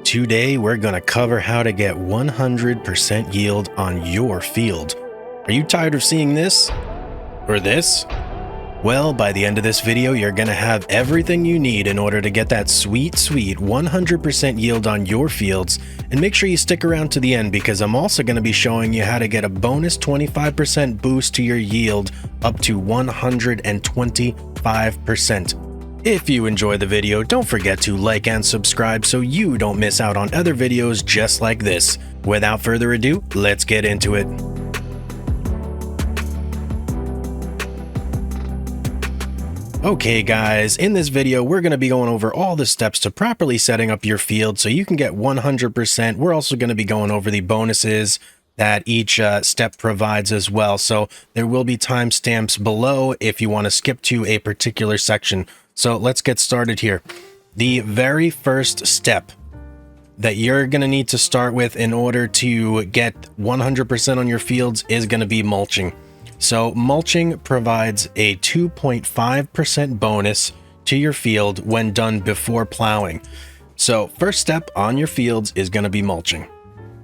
Today we're gonna cover how to get 100% yield on your field. Are you tired of seeing this? Or this? Well, by the end of this video, you're gonna have everything you need in order to get that sweet 100% yield on your fields. And make sure you stick around to the end because I'm also gonna be showing you how to get a bonus 25% boost to your yield up to 125%. If you enjoy the video, don't forget to like and subscribe so you don't miss out on other videos just like this. Without further ado, let's get into it. Okay guys, in this video we're going to be going over all the steps to properly setting up your field so you can get 100%. We're also going to be going over the bonuses that each step provides as well. So there will be timestamps below if you want to skip to a particular section. So let's get started here. The very first step that you're going to need to start with in order to get 100% on your fields is going to be mulching. So mulching provides a 2.5% bonus to your field when done before plowing. So first step on your fields is going to be mulching.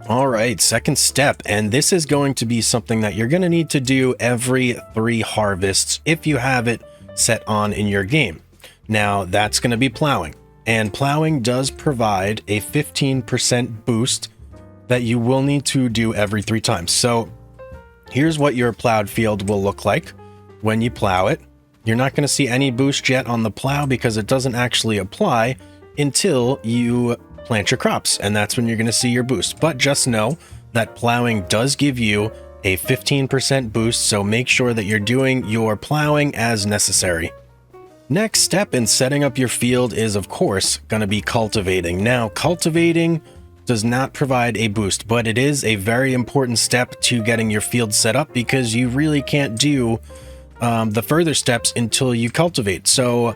All right, second step, and this is going to be something that you're going to need to do every 3 harvests if you have it set on in your game. Now that's going to be plowing, and plowing does provide a 15% boost that you will need to do every 3 times. So here's what your plowed field will look like when you plow it. You're not going to see any boost yet on the plow because it doesn't actually apply until you plant your crops, and that's when you're going to see your boost. But just know that plowing does give you a 15% boost, so make sure that you're doing your plowing as necessary. Next step in setting up your field is, of course, going to be cultivating. Now, cultivating does not provide a boost, but it is a very important step to getting your field set up because you really can't do the further steps until you cultivate. So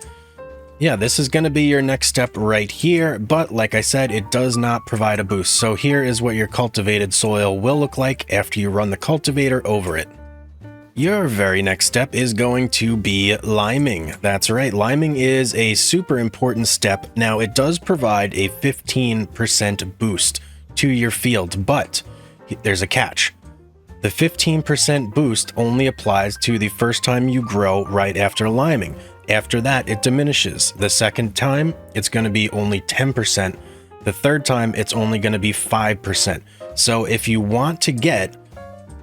yeah, this is going to be your next step right here, but like I said, it does not provide a boost. So here is what your cultivated soil will look like after you run the cultivator over it. Your very next step is going to be liming. That's right, liming is a super important step. Now, it does provide a 15% boost to your field, but there's a catch. The 15% boost only applies to the first time you grow right after liming. After that, it diminishes. The second time, it's going to be only 10%. The third time, it's only going to be 5%. So if you want to get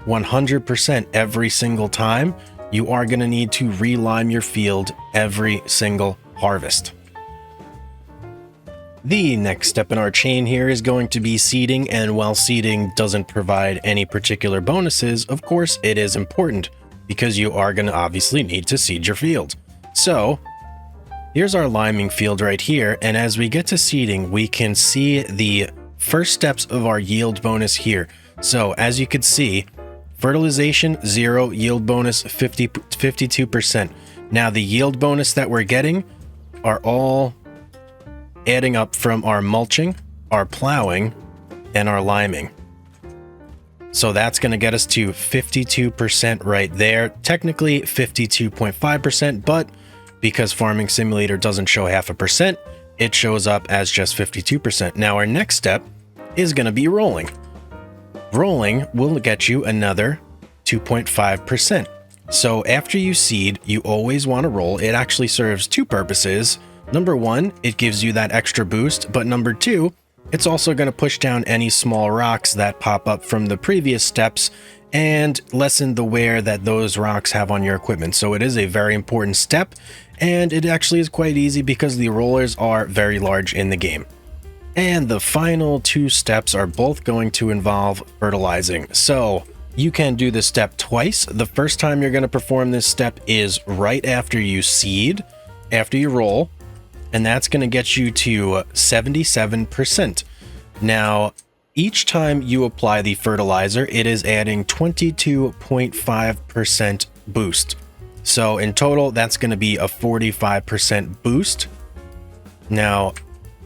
100% every single time, you are going to need to relime your field every single harvest. The next step in our chain here is going to be seeding, and while seeding doesn't provide any particular bonuses, of course it is important because you are going to obviously need to seed your field. So here's our liming field right here, and as we get to seeding, we can see the first steps of our yield bonus here. So as you can see, fertilization 0, yield bonus 52%. Now the yield bonus that we're getting are all adding up from our mulching, our plowing, and our liming. So that's going to get us to 52% right there. Technically 52.5%, but because Farming Simulator doesn't show 0.5%, it shows up as just 52%. Now our next step is going to be rolling. Rolling will get you another 2.5%. So after you seed, you always want to roll. It actually serves 2 purposes. Number 1, it gives you that extra boost, but number 2, it's also going to push down any small rocks that pop up from the previous steps and lessen the wear that those rocks have on your equipment. So it is a very important step, and it actually is quite easy because the rollers are very large in the game. And the final 2 steps are both going to involve fertilizing. So you can do this step twice. The first time you're going to perform this step is right after you seed, after you roll, and that's going to get you to 77%. Now, each time you apply the fertilizer, it is adding 22.5% boost. So in total, that's going to be a 45% boost. Now,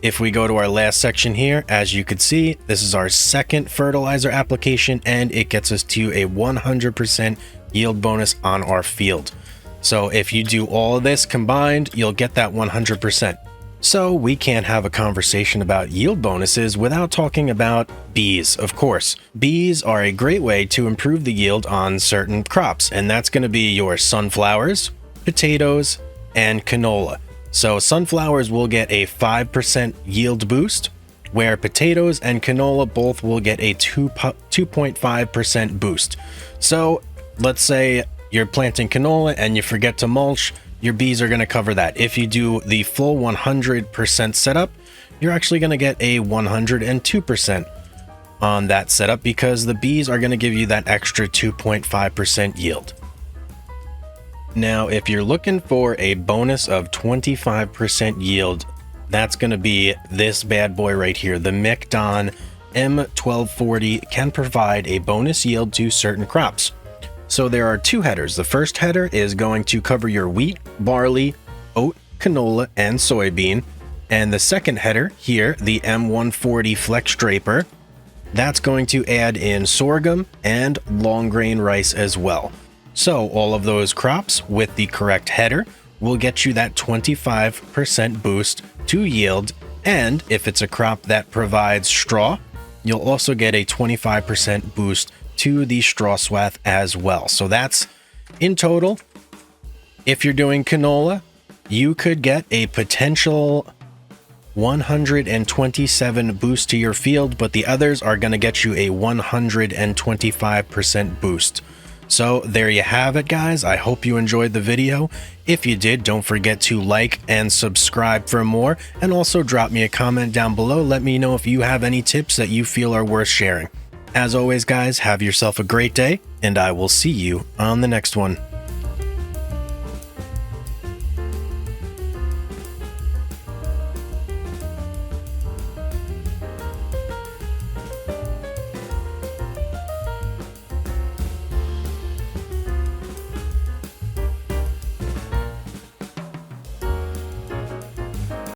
if we go to our last section here, as you can see, this is our second fertilizer application, and it gets us to a 100% yield bonus on our field. So if you do all of this combined, you'll get that 100%. So we can't have a conversation about yield bonuses without talking about bees, of course. Bees are a great way to improve the yield on certain crops, and that's going to be your sunflowers, potatoes, and canola. So sunflowers will get a 5% yield boost, where potatoes and canola both will get a 2.5% boost. So let's say you're planting canola and you forget to mulch, your bees are going to cover that. If you do the full 100% setup, you're actually going to get a 102% on that setup because the bees are going to give you that extra 2.5% yield. Now, if you're looking for a bonus of 25% yield, that's going to be this bad boy right here. The MacDon M1240 can provide a bonus yield to certain crops. So there are two headers. The first header is going to cover your wheat, barley, oat, canola, and soybean. And the second header here, the M140 Flex Draper, that's going to add in sorghum and long grain rice as well. So all of those crops with the correct header will get you that 25% boost to yield. And if it's a crop that provides straw, you'll also get a 25% boost to the straw swath as well. So that's in total. If you're doing canola, you could get a potential 127 boost to your field, but the others are going to get you a 125% boost. So there you have it, guys. I hope you enjoyed the video. If you did, don't forget to like and subscribe for more, and also drop me a comment down below. Let me know if you have any tips that you feel are worth sharing. As always, guys, have yourself a great day, and I will see you on the next one.